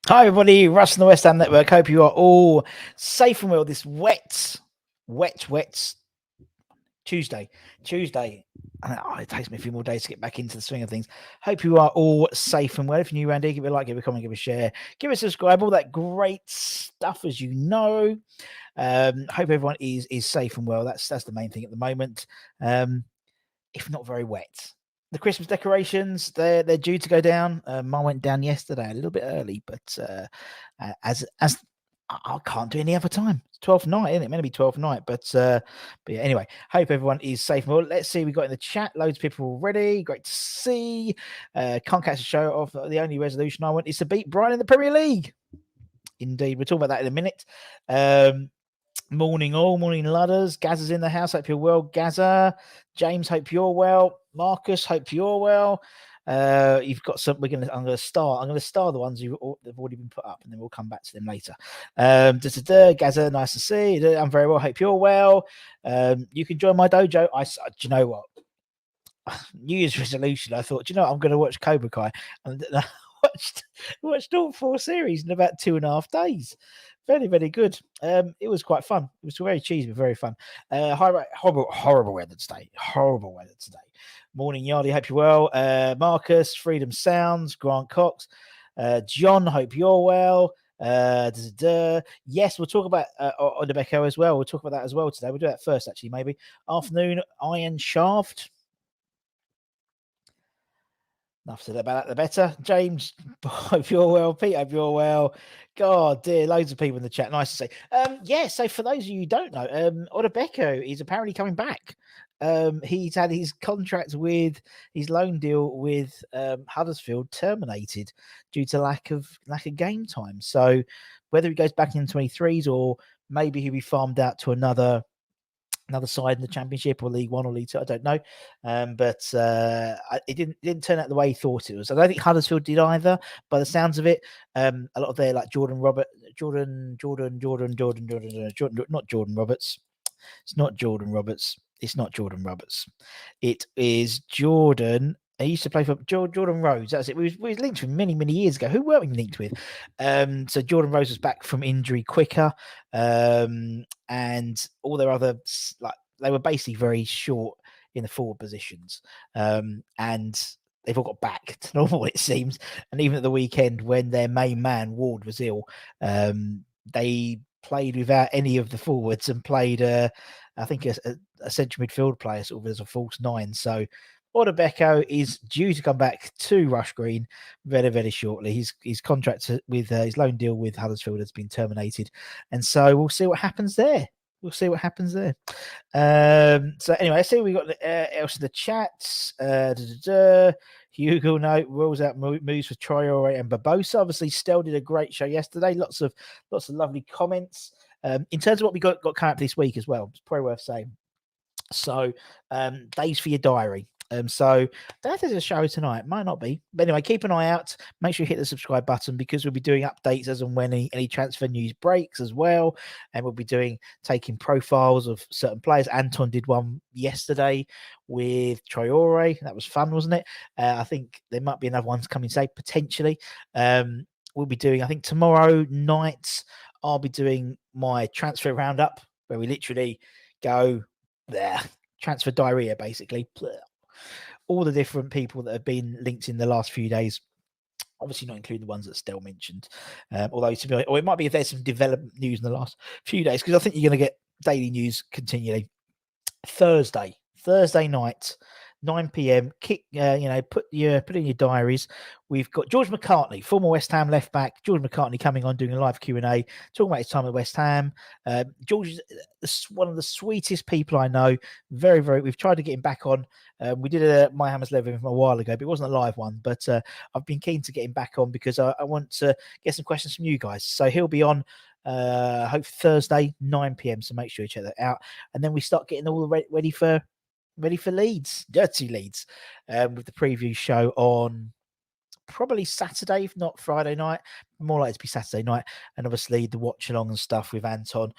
Hi, everybody. Russ from the West Ham Network. Hope you are all safe and well this wet Tuesday. It takes me a few more days to get back into the swing of things. Hope you are all safe and well. If you're new around here, give it a like, give it a comment, give it a share, give it a subscribe, all that great stuff, as you know. Hope everyone is safe and well. That's the main thing at the moment. If not very wet. The Christmas decorations, they're due to go down. Mine went down yesterday, a little bit early, but as I can't do any other time. It's 12th night, isn't it? Meant to be 12th night, but yeah. Anyway, hope everyone is safe. Well, let's see. We got in the chat loads of people already. Great to see. Can't catch the show off. The only resolution I want is to beat Brighton in the Premier League. Indeed, we'll talk about that in a minute. Morning all, morning Ludders. Gazza's in the house. Hope you're well, Gazza. James, hope you're well. Marcus, hope you're well. You've got some. I'm going to star the ones they've already been put up, and then we'll come back to them later. Gazza, nice to see. I'm very well. Hope you're well. You can join my dojo. Do you know what? New Year's resolution. I thought, do you know what? I'm going to watch Cobra Kai, and I watched all 4 series in about 2.5 days. Very, very good. It was quite fun. It was very cheesy, but very fun. Horrible weather today. Horrible weather today. Morning, Yardy. Hope you're well. Marcus, Freedom Sounds, Grant Cox, John. Hope you're well. Yes, we'll talk about Odubeko as well. We'll talk about that as well today. We'll do that first, actually, maybe. Afternoon, Iron Shaft. Enough said about that, the better. James, hope you're well. Pete, hope you're well. God, dear, loads of people in the chat. Nice to see. So for those of you who don't know, Odubeko is apparently coming back. He's had his contract with his loan deal with Huddersfield terminated due to lack of game time. So whether he goes back in 23s or maybe he'll be farmed out to another side in the Championship or League One or League Two, I don't know, but it didn't turn out the way he thought it was. I don't think Huddersfield did either, by the sounds of it. A lot of their not Jordan Roberts. It's not Jordan Roberts. It's not Jordan Roberts. It is Jordan. He used to play for Jordan Rose. That's it. We was linked with many years ago. Who were we linked with? So Jordan Rose was back from injury quicker, and all their other they were basically very short in the forward positions, and they've all got back to normal, it seems. And even at the weekend, when their main man Ward was ill, they played without any of the forwards and played I think a central midfield player sort of as a false 9. So Odubeko is due to come back to Rush Green very, very shortly. His contract with his loan deal with Huddersfield has been terminated, and so we'll see what happens there. So anyway, let's see what we got else in the chats. Hugo note rules out moves for Traore and Barbosa. Obviously, Stel did a great show yesterday. Lots of lovely comments. In terms of what we got coming up this week as well, it's probably worth saying. So, days for your diary. So that is a show tonight. Might not be, but anyway, keep an eye out. Make sure you hit the subscribe button because we'll be doing updates as and when any transfer news breaks as well, and we'll be taking profiles of certain players. Anton did one yesterday with Traore. That was fun, wasn't it? I think there might be another ones coming today potentially. We'll be doing. I think tomorrow night I'll be doing my transfer roundup where we literally go there. Transfer diarrhea, basically. All the different people that have been linked in the last few days. Obviously, not including the ones that Stel mentioned. Although, to be honest, or it might be if there's some development news in the last few days, because I think you're going to get daily news continually. Thursday night, 9 p.m. Put in your diaries. We've got George McCartney, former West Ham left back. George McCartney coming on doing a live Q&A, talking about his time at West Ham. George is one of the sweetest people I know. Very, very. We've tried to get him back on. We did a My Hammers Level a while ago, but it wasn't a live one. But I've been keen to get him back on because I want to get some questions from you guys. So he'll be on. Hope Thursday 9 p.m. So make sure you check that out, and then we start getting all ready for Leeds, dirty Leeds, with the preview show on probably Saturday, if not Friday night. More likely to be Saturday night, and obviously the watch along and stuff with Anton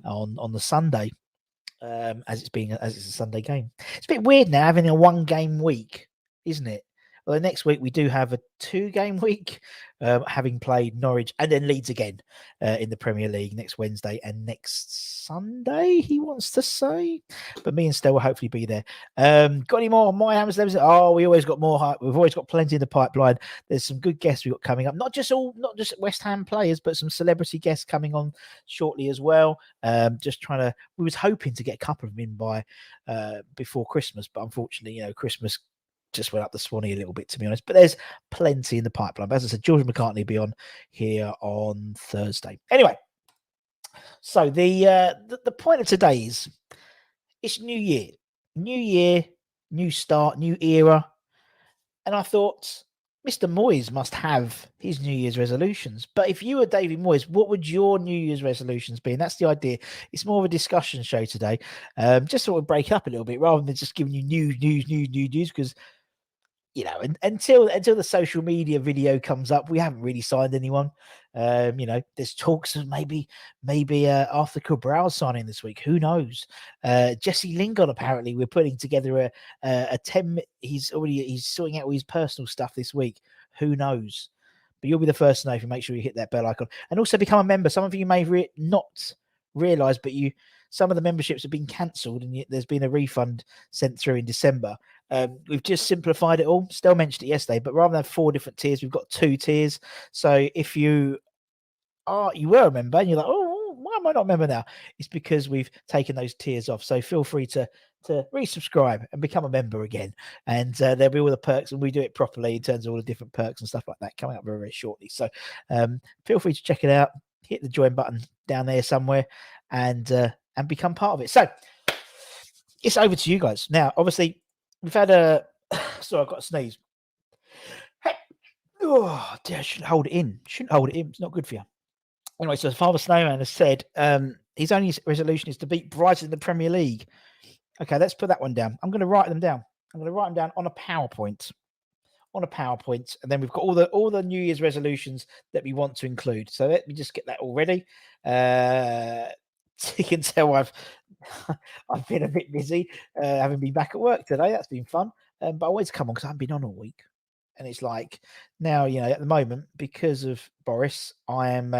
on the Sunday, as it's a Sunday game. It's a bit weird now having a 1 game week, isn't it? Well, the next week we do have a 2-game week, having played Norwich and then Leeds again in the Premier League next Wednesday and next Sunday, he wants to say. But me and Stell will hopefully be there. Got any more on my Hammer's? Oh, we always got more hype. We've always got plenty in the pipeline. There's some good guests we've got coming up. Not just West Ham players, but some celebrity guests coming on shortly as well. We was hoping to get a couple of them in by before Christmas, but unfortunately, Christmas just went up the Swanee a little bit, to be honest. But there's plenty in the pipeline. But as I said, George McCartney will be on here on Thursday. Anyway, so the point of today is it's New Year, new start, new era. And I thought Mr. Moyes must have his New Year's resolutions. But if you were David Moyes, what would your New Year's resolutions be? And that's the idea. It's more of a discussion show today. Just sort of break up a little bit rather than just giving you news, because until the social media video comes up, we haven't really signed anyone. There's talks of maybe Arthur Cabral signing this week. Who knows? Jesse Lingard, apparently we're putting together a 10. He's sorting out all his personal stuff this week. Who knows? But you'll be the first to know if you make sure you hit that bell icon and also become a member. Some of you may not realise, but some of the memberships have been cancelled and there's been a refund sent through in December. We've just simplified it all. Still mentioned it yesterday, but rather than 4 different tiers, we've got 2 tiers. So if you were a member and you're like, oh, why am I not a member now? It's because we've taken those tiers off. So feel free to resubscribe and become a member again. And there'll be all the perks, and we do it properly in terms of all the different perks and stuff like that coming up very, very shortly. So feel free to check it out. Hit the join button down there somewhere and become part of it. So it's over to you guys. Now, obviously, we've had sorry, I've got a sneeze. Oh, dear, I shouldn't hold it in. It's not good for you. Anyway, so Father Snowman has said his only resolution is to beat Brighton in the Premier League. Okay, let's put that one down. I'm going to write them down. I'm going to write them down on a PowerPoint. And then we've got all the New Year's resolutions that we want to include. So let me just get that all ready. You can tell I've been a bit busy, having been back at work today. That's been fun. But I always come on because I haven't been on all week. And it's like now, at the moment, because of Boris, I'm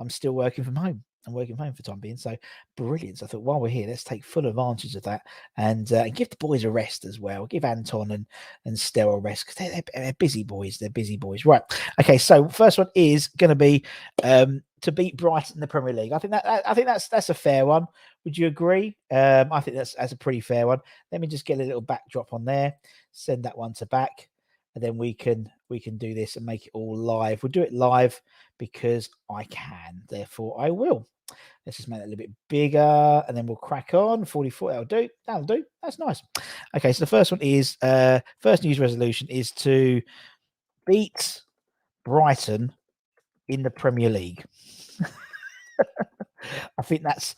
still working from home. I'm working from home for the time being. So brilliant. So I thought, while we're here, let's take full advantage of that and give the boys a rest as well. Give Anton and Stella a rest because they're busy boys. They're busy boys. Right. Okay. So first one is going to be to beat Brighton in the Premier League. I think that's a fair one. Would you agree? I think that's a pretty fair one. Let me just get a little backdrop on there. Send that one to back. And then we can do this and make it all live. We'll do it live because I can. Therefore, I will. Let's just make it a little bit bigger, and then we'll crack on. 44. That'll do. That's nice. Okay, so the first one is first news resolution is to beat Brighton in the Premier League. I think that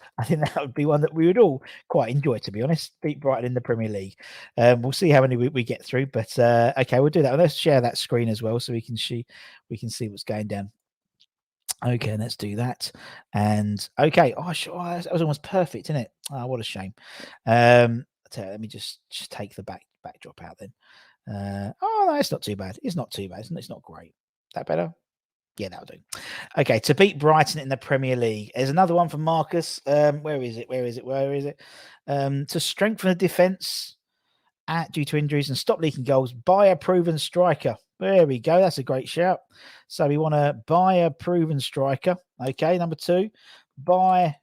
would be one that we would all quite enjoy, to be honest. Beat Brighton in the Premier League. We'll see how many we get through, but okay, we'll do that. Let's share that screen as well so we can see what's going down. Okay, let's do that. And okay, that was almost perfect, isn't it? Oh, what a shame. Let me just take the backdrop out then. No, it's not too bad. It's not too bad. It's not great. That better? Yeah, that'll do. Okay, to beat Brighton in the Premier League. There's another one for Marcus. Where is it? To strengthen the defence due to injuries and stop leaking goals, buy a proven striker. There we go. That's a great shout. So we want to buy a proven striker. Okay, number 2, buy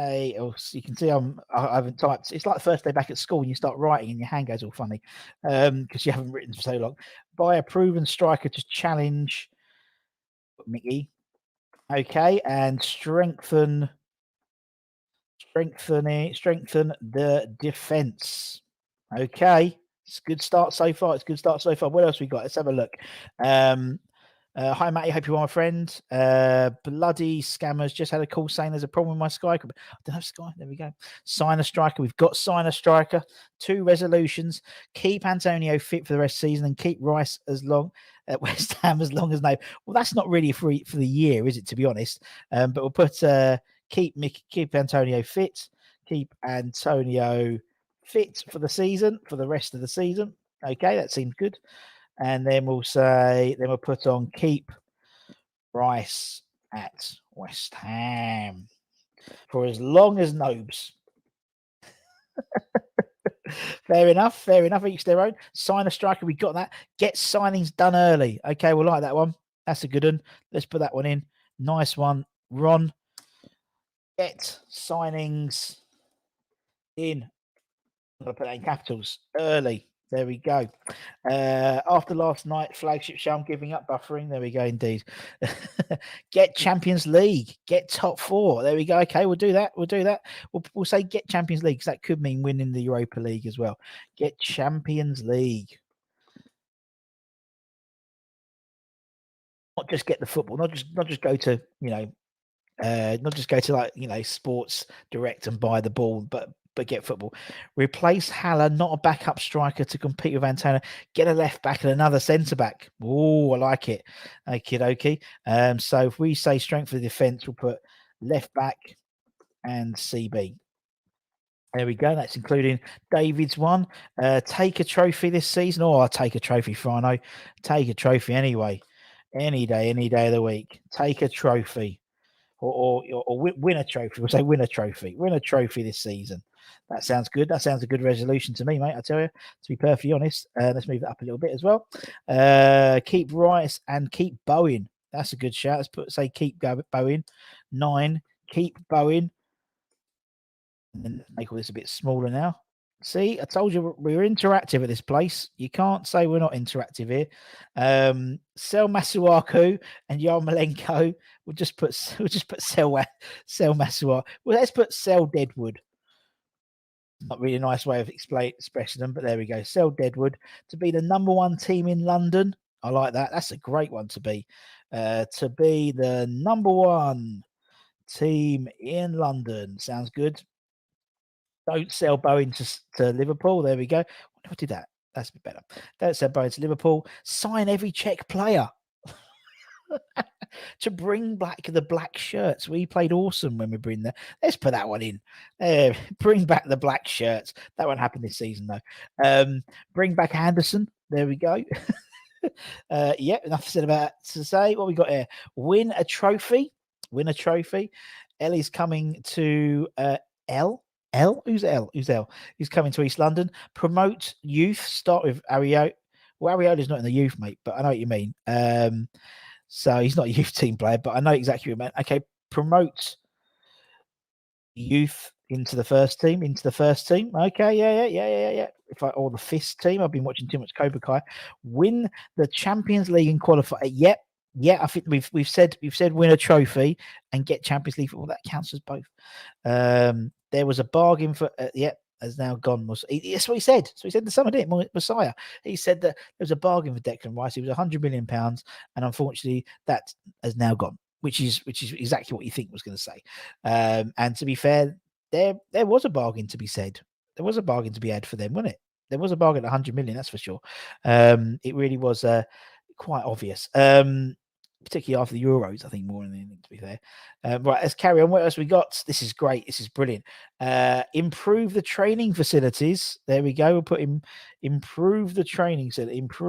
a. Oh, so you can see I haven't typed. It's like the first day back at school and you start writing and your hand goes all funny because you haven't written for so long. Buy a proven striker to challenge Mickey. Okay, and strengthen the defense. Okay, it's a good start so far. What else we got? Let's have a look. Hi Matty, hope you're my friend. Bloody scammers just had a call saying there's a problem with my Sky. I don't have Sky. There we go. Sign a striker. We've got sign a striker. 2 resolutions. Keep Antonio fit for the rest of the season and keep Rice as long at West Ham as long as no. Well, that's not really for the year, is it? To be honest, but we'll put keep Antonio fit. Keep Antonio fit for the season, for the rest of the season. Okay, that seems good. And then we'll put on keep Rice at West Ham for as long as Nobes. Fair enough. Each their own. Sign a striker. We got that. Get signings done early. Okay, we'll like that one. That's a good one. Let's put that one in. Nice one, Ron. Get signings in. I'm going to put that in capitals early. There we go. After last night, flagship show, I'm giving up buffering. There we go, indeed. Get Champions League. Get top four. There we go. Okay, we'll do that. We'll say get Champions League, because that could mean winning the Europa League as well. Get Champions League. Not just get the football. Not just go to, not just go to, like, Sports Direct and buy the ball, but get football. Replace Haller, not a backup striker to compete with Antona. Get a left back and another centre back. Oh, I like it. Okay. So if we say strength of the defence, we'll put left back and CB. There we go. That's including David's one. Take a trophy this season. Oh, I'll take a trophy, Frano. Take a trophy anyway. Any day of the week. Take a trophy. Or win a trophy. We'll say win a trophy. Win a trophy this season. That sounds good. That sounds a good resolution to me, mate. I tell you, to be perfectly honest. Let's move it up a little bit as well. Keep Rice and keep Bowen. That's a good shout. Let's say keep Bowen. 9. Keep Bowen. And then make all this a bit smaller now. See, I told you we're interactive at this place. You can't say we're not interactive here. Sell Masuaku and Yarmolenko. We'll just put sell Masuaku. Well, let's put sell Deadwood. Not really a nice way of expressing them, but there we go. Sell Deadwood to be the number 1 team in London. I like that. That's a great one to be. To be the number 1 team in London. Sounds good. Don't sell Bowen to Liverpool. There we go. I never did that. That's a bit better. Don't sell Bowen to Liverpool. Sign every Czech player to bring back the black shirts. We played awesome when we bring that. Let's put that one in. Bring back the black shirts. That won't happen this season though. Bring back Anderson. There we go. Enough said about to say. What we got here? Win a trophy. Ellie's coming to L. Who's L? Who's coming to East London? Promote youth. Start with Ario. Well, Ariola's not in the youth, mate, but I know what you mean. So he's not a youth team player, but I know exactly what you meant. Okay, promote youth into the first team. Okay, yeah. Or the fist team. I've been watching too much Cobra Kai. Win the Champions League and qualify. Yep. Yeah, I think we've said win a trophy and get Champions League. Well, that counts as both. There was a bargain for has now gone. That's what he said. So he said the summer didn't Messiah. He said that there was a bargain for Declan Rice. It was £100 million, and unfortunately that has now gone. Which is exactly what you think was going to say. And to be fair, there was a bargain to be said. There was a bargain to be had for them, wasn't it? There was a bargain at 100 million, that's for sure. It really was quite obvious. Particularly after the Euros, I think, more than anything, to be fair. Right, let's carry on. What else we got? This is great. This is brilliant. Improve the training facilities. There we go. We'll put improve the training facilities.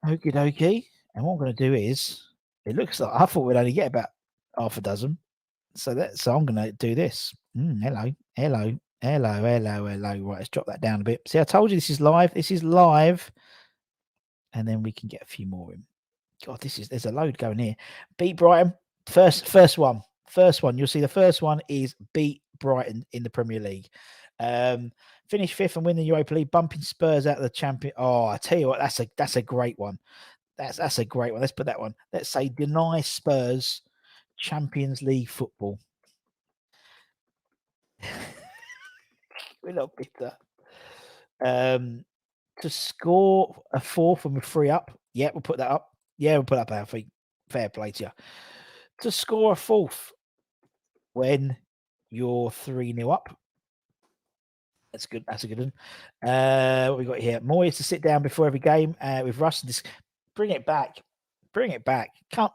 Okie dokie. And what I'm going to do is, it looks like I thought we'd only get about half a dozen. So I'm going to do this. Hello. Right, let's drop that down a bit. See, I told you this is live. And then we can get a few more in. God, there's a load going here. Beat Brighton. First one. You'll see the first one is beat Brighton in the Premier League. Finish 5th and win the Europa League, bumping Spurs out of the champion. Oh, I tell you what, that's a great one. That's a great one. Let's put that one. Let's say deny Spurs Champions League football. We're not bitter. To score a 4th and we're 3 up. Yeah, we'll put that up. Yeah, we'll put up our feet. Fair play to you. To score a 4th when you're 3-0 up. That's good. That's a good one. What we got here? Moyes to sit down before every game with Russ. Bring it back. Can't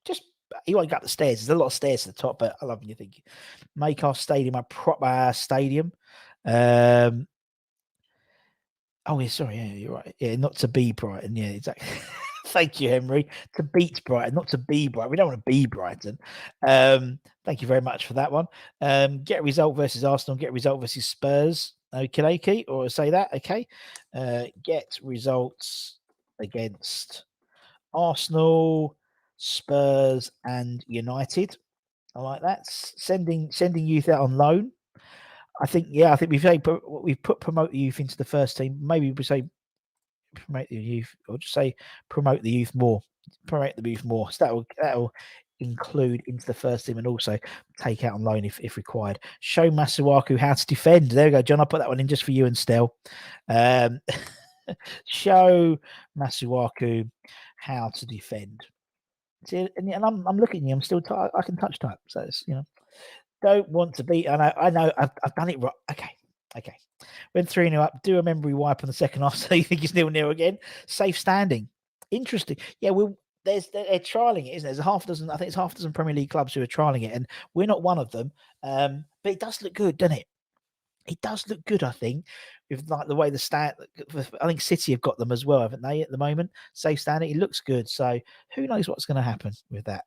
just you want to go up the stairs. There's a lot of stairs to the top, but I love when you think make our stadium a proper stadium. Oh, yeah, sorry. Yeah, you're right. Yeah, not to be Brighton. Yeah, exactly. Thank you, Henry. To beat Brighton, not to be Brighton. We don't want to be Brighton. Thank you very much for that one. Get a result versus Arsenal. Get a result versus Spurs. Okay, or say that. Okay. Get results against Arsenal, Spurs, and United. I like that. Sending youth out on loan. I think we've put promote the youth into the first team. Maybe we say promote the youth, or just say promote the youth more. Promote the youth more. So that'll include into the first team and also take out on loan if required. Show Masuaku how to defend. There we go, John. I'll put that one in just for you and Stel. Show Masuaku how to defend. See, and I'm looking at you. I'm still. I can touch type. So it's, don't want to beat. I know. I've done it right. Okay. Went 3-0 up. Do a memory wipe on the second half. So you think it's 0-0 again? Safe standing. Interesting. Yeah. They're trialing it, isn't it? There's half a dozen. I think it's half a dozen Premier League clubs who are trialing it, and we're not one of them. But it does look good, doesn't it? It does look good, I think, with like the way the stat. I think City have got them as well, haven't they? At the moment, safe standing. It looks good. So who knows what's going to happen with that?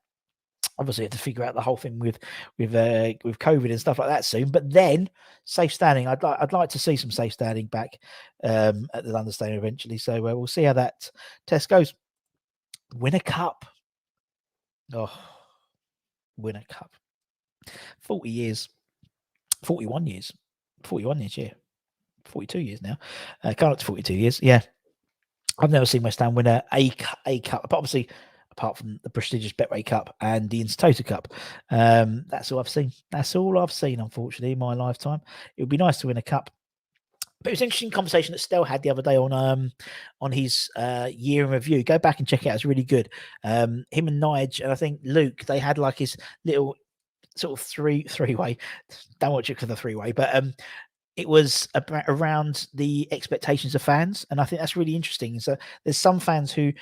Obviously, have to figure out the whole thing with COVID and stuff like that soon. But then safe standing, I'd like to see some safe standing back at the London Stadium eventually. So we'll see how that test goes. Win a cup. Oh, win a cup. 40 years, 41 years, 41 years. Yeah, 42 years now. Coming up to 42 years. Yeah, I've never seen West Ham win a cup, but obviously, apart from the prestigious Betway Cup and the Intertoto Cup. That's all I've seen. That's all I've seen, unfortunately, in my lifetime. It would be nice to win a cup. But it was an interesting conversation that Stel had the other day on his year in review. Go back and check it out. It's really good. Him and Nige, and I think Luke, they had like his little sort of three-way. Don't watch it for the three-way, but it was around the expectations of fans, and I think that's really interesting. So there's some fans who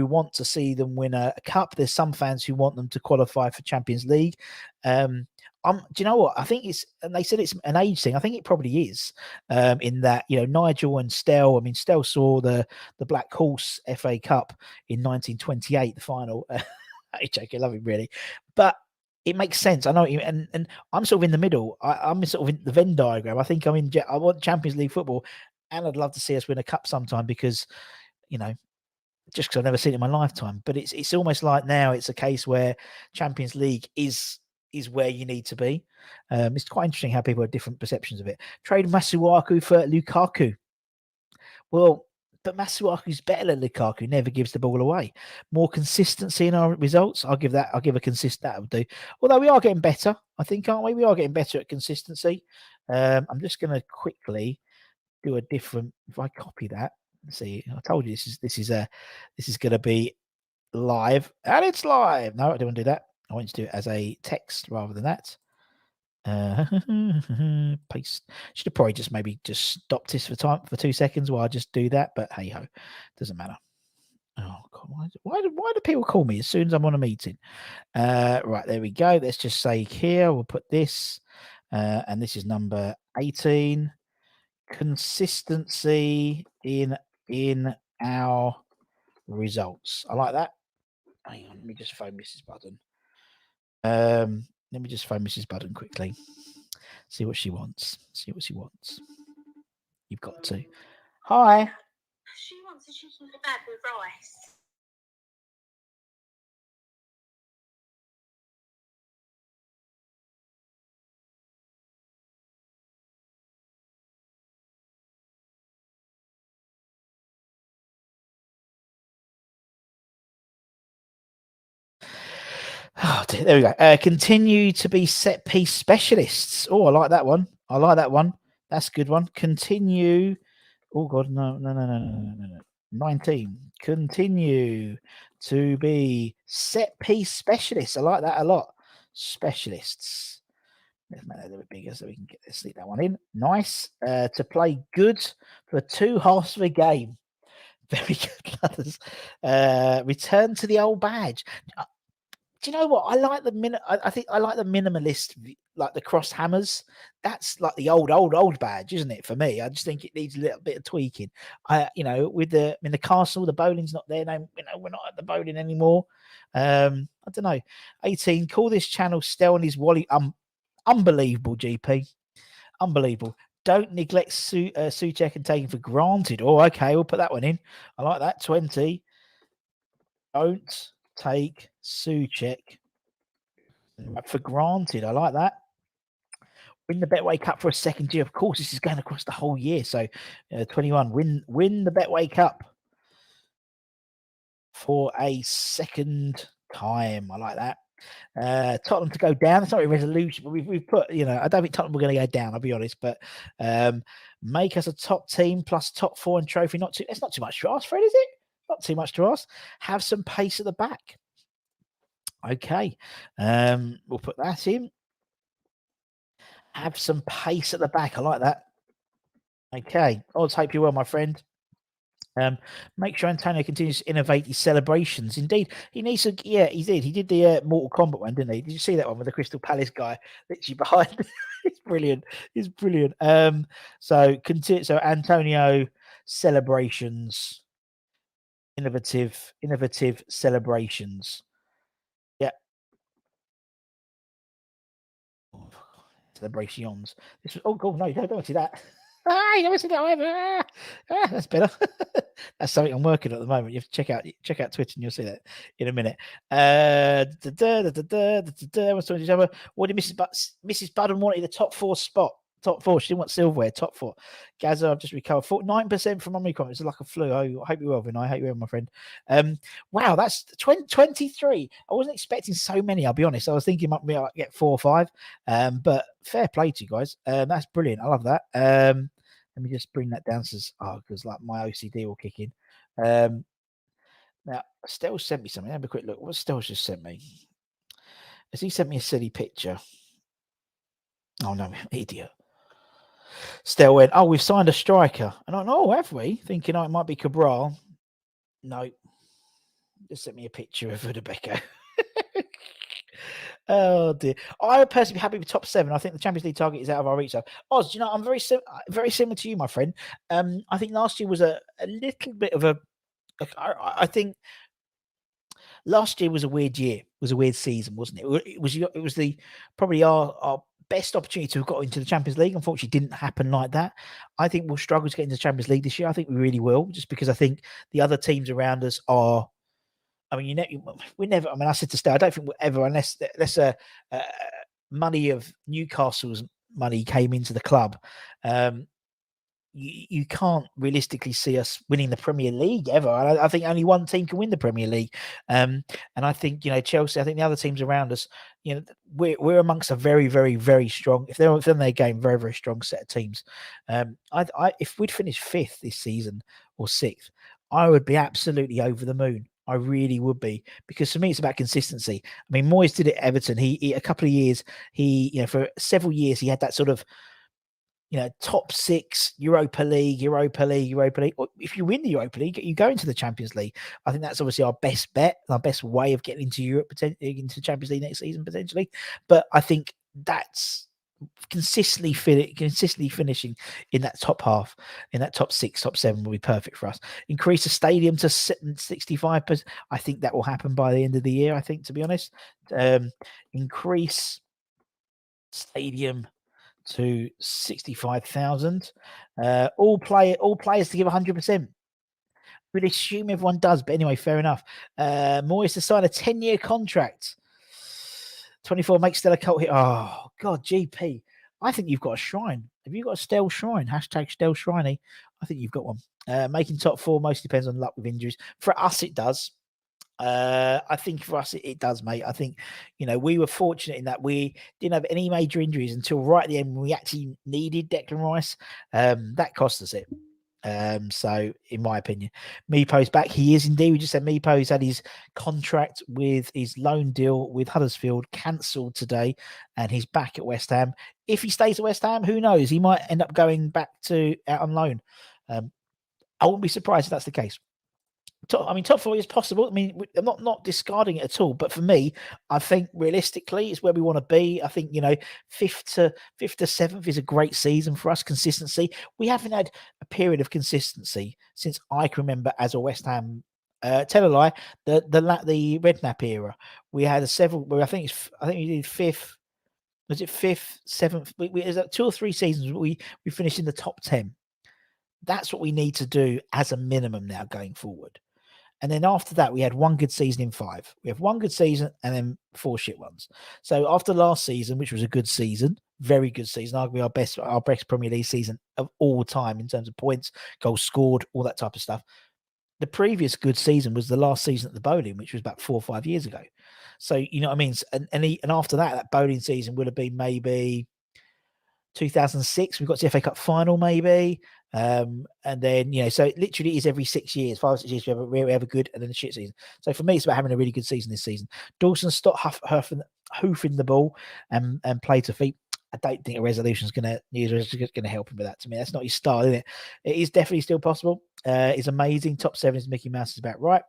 want to see them win a cup. There's some fans who want them to qualify for Champions League. Do you know what? I think and they said it's an age thing. I think it probably is, in that, Nigel and Stel. I mean, Stel saw the Black Horse FA Cup in 1928, the final. I love him really, but it makes sense. I know, and I'm sort of in the middle. I'm sort of in the Venn diagram. I think I want Champions League football, and I'd love to see us win a cup sometime because, just because I've never seen it in my lifetime. But it's almost like now it's a case where Champions League is where you need to be. It's quite interesting how people have different perceptions of it. Trade Masuaku for Lukaku. Well, but Masuaku's better than Lukaku, never gives the ball away. More consistency in our results. I'll give a consistent, that would do. Although we are getting better, I think, aren't we? We are getting better at consistency. I'm just going to quickly do a different, if I copy that, see, I told you this is going to be live, and it's live. No, I don't want to do that. I want you to do it as a text rather than that. Paste. Should have probably just stopped this for 2 seconds while I just do that, but hey ho, doesn't matter. Oh God, why do people call me as soon as I'm on a meeting? Right, there we go. Let's just say here we'll put this, and this is number 18. Consistency in our results. I like that. Hang on, let me just phone Mrs. Budden. Let me just phone Mrs. Budden quickly. See what she wants. You've got to. Hi. She wants a chicken kebab with rice. Oh, dear, there we go. Continue to be set piece specialists. Oh, I like that one. That's a good one. Continue. Oh God, no. 19. Continue to be set piece specialists. I like that a lot. Specialists. Let's make that a little bit bigger so we can slip that one in. Nice. To play good for 2 halves of a game. Very good, brothers. Return to the old badge. Do you know what? I like the I think I like the minimalist, like the cross hammers. That's like the old badge, isn't it? For me, I just think it needs a little bit of tweaking. With the castle, the bowling's not there. No, we're not at the bowling anymore. I don't know. 18. Call this channel Stel and his Wally. Unbelievable, GP. Unbelievable. Don't neglect Suchek and take him for granted. Oh, okay, we'll put that one in. I like that. 20. Don't take Suchek for granted. I like that. Win the Betway Cup for a second year. Of course, this is going across the whole year. So, 21. Win the Betway Cup for a second time. I like that. Tottenham to go down. It's not a resolution, but we've put, I don't think Tottenham are going to go down, I'll be honest, but make us a top team plus top 4 and trophy. It's not too much to ask, Fred, is it? Not too much to ask. Have some pace at the back. Okay. We'll put that in. Have some pace at the back. I like that. Okay. Odds, hope you're well, my friend. Make sure Antonio continues to innovate his celebrations. Indeed, he needs to. Yeah, he did. He did the Mortal Kombat one, didn't he? Did you see that one with the Crystal Palace guy literally behind? It's brilliant. It's brilliant. So Antonio celebrations, innovative celebrations. Yeah. Celebrations. This was. Oh God, no! Don't see that. You never see that either. That's better. That's something I'm working on at the moment. You have to check out Twitter and you'll see that in a minute. What did Mrs. Budden wanted the top 4 spot? Top 4. She didn't want silverware. Top 4. Gaza, I've just recovered. 9% from Omicron. It's like a flu. I hope you're well, Vinay. I hope you're well, my friend. Wow, that's 23. I wasn't expecting so many, I'll be honest. I was thinking I might get 4 or 5. But fair play to you guys. That's brilliant. I love that. Let me just bring that down because like my OCD will kick in. Now, Stel sent me something. Have a quick look. What Stel just sent me? Has he sent me a silly picture? Oh, no, idiot. Stel went, oh, we've signed a striker. And I went, oh, have we? Thinking, it might be Cabral. No. Just sent me a picture of Odubeko. Oh dear! I would personally be happy with top 7. I think the Champions League target is out of our reach. So, Oz, I'm very similar to you, my friend. I think last year was a little bit of a. I think last year was a weird year. It was a weird season, wasn't it? It was probably our best opportunity to have got into the Champions League. Unfortunately, didn't happen like that. I think we'll struggle to get into the Champions League this year. I think we really will, just because I think the other teams around us are. I mean, we never. I mean, I said to Stel, I don't think we'll ever, unless money of Newcastle's money came into the club. You can't realistically see us winning the Premier League ever. I think only one team can win the Premier League, and I think Chelsea. I think the other teams around us, we're amongst a very, very, very strong. If they're in their game, very, very strong set of teams. If we'd finished 5th this season or 6th, I would be absolutely over the moon. I really would be, because for me it's about consistency. I mean, Moyes did it at Everton. He a couple of years, for several years he had that sort of, top 6 Europa League. If you win the Europa League, you go into the Champions League. I think that's obviously our best bet, our best way of getting into Europe, into the Champions League next season potentially. But I think that's consistently finishing in that top half, in that top 6, top 7 will be perfect for us. Increase the stadium to 65%. I think that will happen by the end of the year. I think, to be honest, increase stadium to 65,000. All players to give 100%. We'd assume everyone does, but anyway, fair enough. Moyes to sign a 10-year contract. 24 makes Stella cult hit. Oh God, GP. I think you've got a shrine. Have you got a Stel shrine? Hashtag Stel Shriney. I think you've got one. Making top 4 most depends on luck with injuries. For us, it does. I think for us it does, mate. I think we were fortunate in that we didn't have any major injuries until right at the end when we actually needed Declan Rice. That cost us it. So in my opinion, Meepo's back. He is indeed. We just said Meepo's had his contract with his loan deal with Huddersfield cancelled today, and he's back at West Ham. If he stays at West Ham, who knows? He might end up going back out on loan. I wouldn't be surprised if that's the case. top four is possible. I mean, I'm not discarding it at all. But for me, I think realistically, it's where we want to be. I think fifth to seventh is a great season for us. Consistency. We haven't had a period of consistency since I can remember as a West Ham. Tell a lie. The Redknapp era. We had several. Well, I think we did fifth. Was it fifth, seventh? We is that 2 or 3 seasons we finished in the top 10. That's what we need to do as a minimum now going forward. And then after that, we had one good season in 5. We have one good season and then 4 shit ones. So after last season, which was a good season, very good season, arguably our best Premier League season of all time in terms of points, goals scored, all that type of stuff. The previous good season was the last season at the Bowling, which was about 4 or 5 years ago. So you know what I mean. And after that Bowling season would have been maybe 2006. We got to the FA Cup final, maybe. And then, so it literally is every 6 years, 5 or 6 years, we have a good and then a shit season. So for me, it's about having a really good season this season. Dawson stopped hoofing the ball and play to feet. I don't think a resolution is going to help him with that. To me, that's not his style, is it? It is definitely still possible. It's amazing. Top 7 is Mickey Mouse is about right.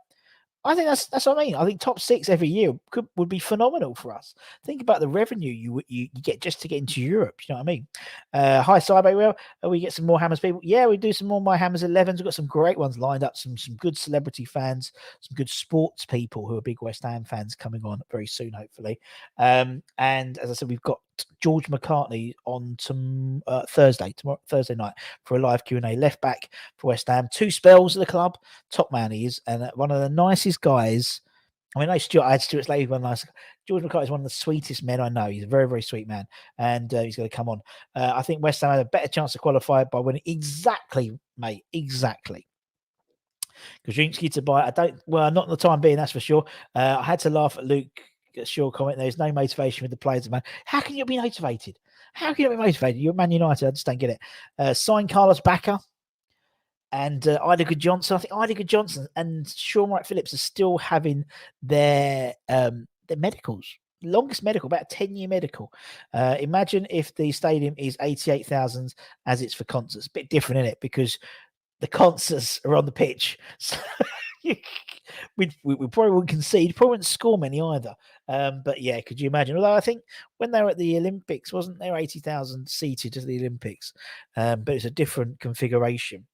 I think that's what I mean. I think top 6 every year would be phenomenal for us. Think about the revenue you get just to get into Europe. You know what I mean? Hi, Cyber. We get some more Hammers people. Yeah, we do some more My Hammers 11s. We've got some great ones lined up. Some good celebrity fans, some good sports people who are big West Ham fans coming on very soon, hopefully. And as I said, we've got George McCartney on Thursday night for a live Q&A. Left back for West Ham. 2 spells at the club. Top man he is, and one of the nicest guys. I mean, I had Stuart Slade, one nice. George McCartney is one of the sweetest men I know. He's a very, very sweet man, and he's going to come on. I think West Ham had a better chance to qualify by winning. Exactly, mate. Exactly. Kaczynski to buy. Not in the time being, that's for sure. I had to laugh at Luke Shaw comment. There's no motivation with the players, man. How can you be motivated? How can you be motivated? You're Man United. I just don't get it. Sign Carlos Bacca and Idiger Johnson. I think Idiger Johnson and Sean Wright Phillips are still having their medicals. Longest medical, about a 10-year medical. Imagine if the stadium is 88,000 as it's for concerts. A bit different, isn't it? Because the concerts are on the pitch. So we probably wouldn't concede, probably wouldn't score many either. But yeah, could you imagine? Although I think when they were at the Olympics, wasn't there 80,000 seated at the Olympics? But it's a different configuration.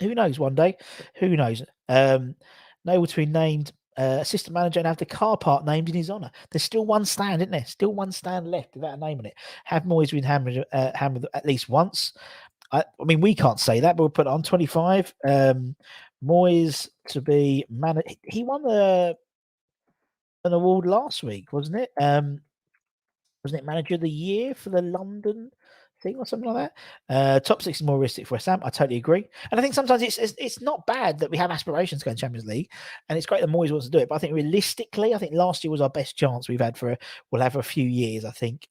Who knows one day? Who knows? Noble to be named assistant manager and have the car park named in his honour. There's still one stand, isn't there? Still one stand left without a name on it. Have Moyes been hammered at least once? I mean, we can't say that, but we'll put it on 25. Moyes to be manager. He won an award last week, wasn't it? Wasn't it Manager of the Year for the London thing or something like that? Top 6 is more realistic for West Ham. I totally agree. And I think sometimes it's not bad that we have aspirations to go in Champions League, and it's great that Moyes wants to do it. But I think realistically, last year was our best chance we've had we'll have for a few years, I think.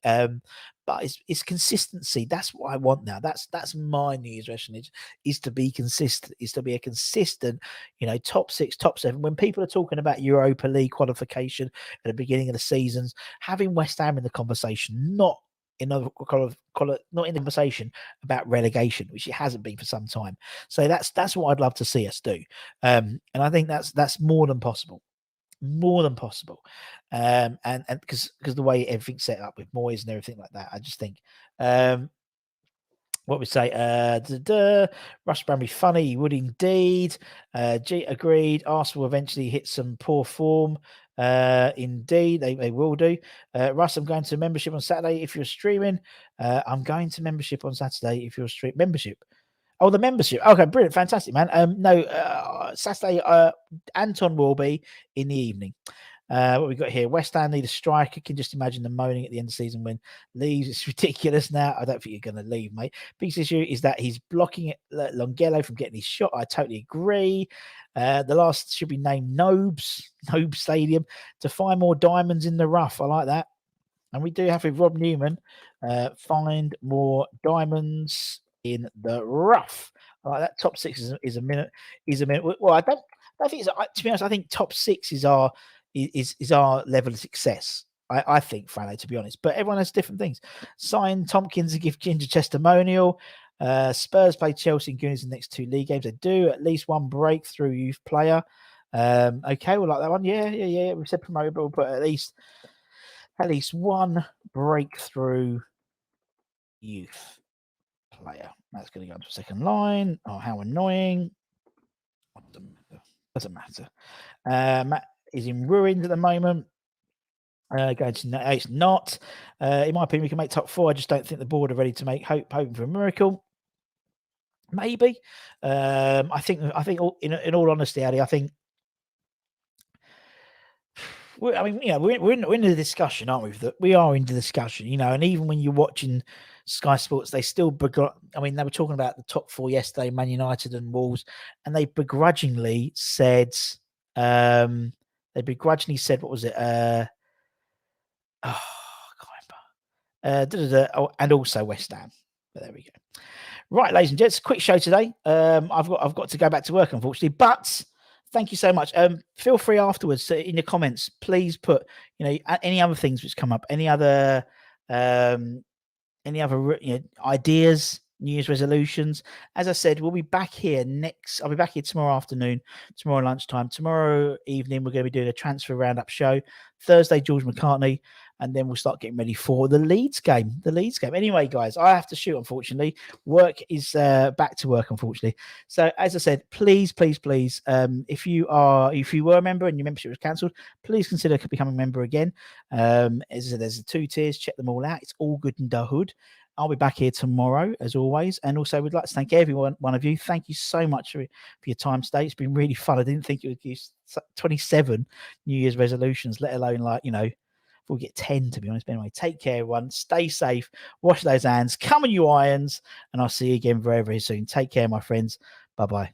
But it's consistency. That's what I want now. That's my New Year's resolution is to be consistent, is to be a consistent, top 6, top 7. When people are talking about Europa League qualification at the beginning of the seasons, having West Ham in the conversation, not in the conversation about relegation, which it hasn't been for some time. So that's what I'd love to see us do. And I think that's more than possible. More than possible. And because the way everything's set up with Moyes and everything like that, I just think what we say, Russ Bramby funny, he would indeed. G agreed. Arsenal will eventually hit some poor form. Indeed, they will do. Russ, I'm going to membership on Saturday if you're streaming. I'm going to membership on Saturday if you're streaming. Membership. Oh, the membership. Okay, brilliant, fantastic, man. Saturday, Anton will be in the evening. What we got here? West Ham need a striker. Can just imagine them moaning at the end of the season when leaves. It's ridiculous now. I don't think you're going to leave, mate. Biggest issue is that he's blocking Longello from getting his shot. I totally agree. The last should be named Nobe Stadium to find more diamonds in the rough. I like that. And we do have with Rob Newman, find more diamonds in the rough. I like that. Top 6 is a minute. Well, I don't think it's. To be honest, I think top 6 is our level of success. I think, Frano, to be honest. But everyone has different things. Sign Tompkins and give Ginger testimonial. Spurs play Chelsea and Goonies in the next 2 league games. They do at least one breakthrough youth player. Okay, we'll like that one. Yeah. We said promotable, but at least one breakthrough youth player. That's going to go to the second line. Oh, how annoying. Doesn't matter. Matt is in ruins at the moment. Going to it's not. In my opinion, we can make top 4. I just don't think the board are ready to make hoping for a miracle. Maybe. I think in all honesty, Addy, I think we're in the discussion, aren't we? That we are in the discussion, and even when you're watching Sky Sports, they still they were talking about the top 4 yesterday, Man United and Wolves, and they begrudgingly said, what was it? I can't remember. And also West Ham. But there we go. Right, ladies and gents, quick show today. I've got to go back to work, unfortunately, but thank you so much. Feel free afterwards in the comments, please put any other things which come up, any other ideas, New Year's resolutions. As I said, we'll be back here I'll be back here tomorrow afternoon, tomorrow lunchtime. Tomorrow evening, we're going to be doing a transfer roundup show. Thursday, George McCartney. And then we'll start getting ready for the Leeds game. Anyway, guys, I have to shoot, unfortunately. Work is back to work, unfortunately. So, as I said, please, if you were a member and your membership was cancelled, please consider becoming a member again. As I said, there's the 2 tiers. Check them all out. It's all good in the hood. I'll be back here tomorrow, as always. And also, we'd like to thank everyone, one of you. Thank you so much for your time today. It's been really fun. I didn't think it would use 27 New Year's resolutions, let alone we'll get 10, to be honest. But anyway, take care, everyone. Stay safe. Wash those hands. Come on, you irons. And I'll see you again very, very soon. Take care, my friends. Bye-bye.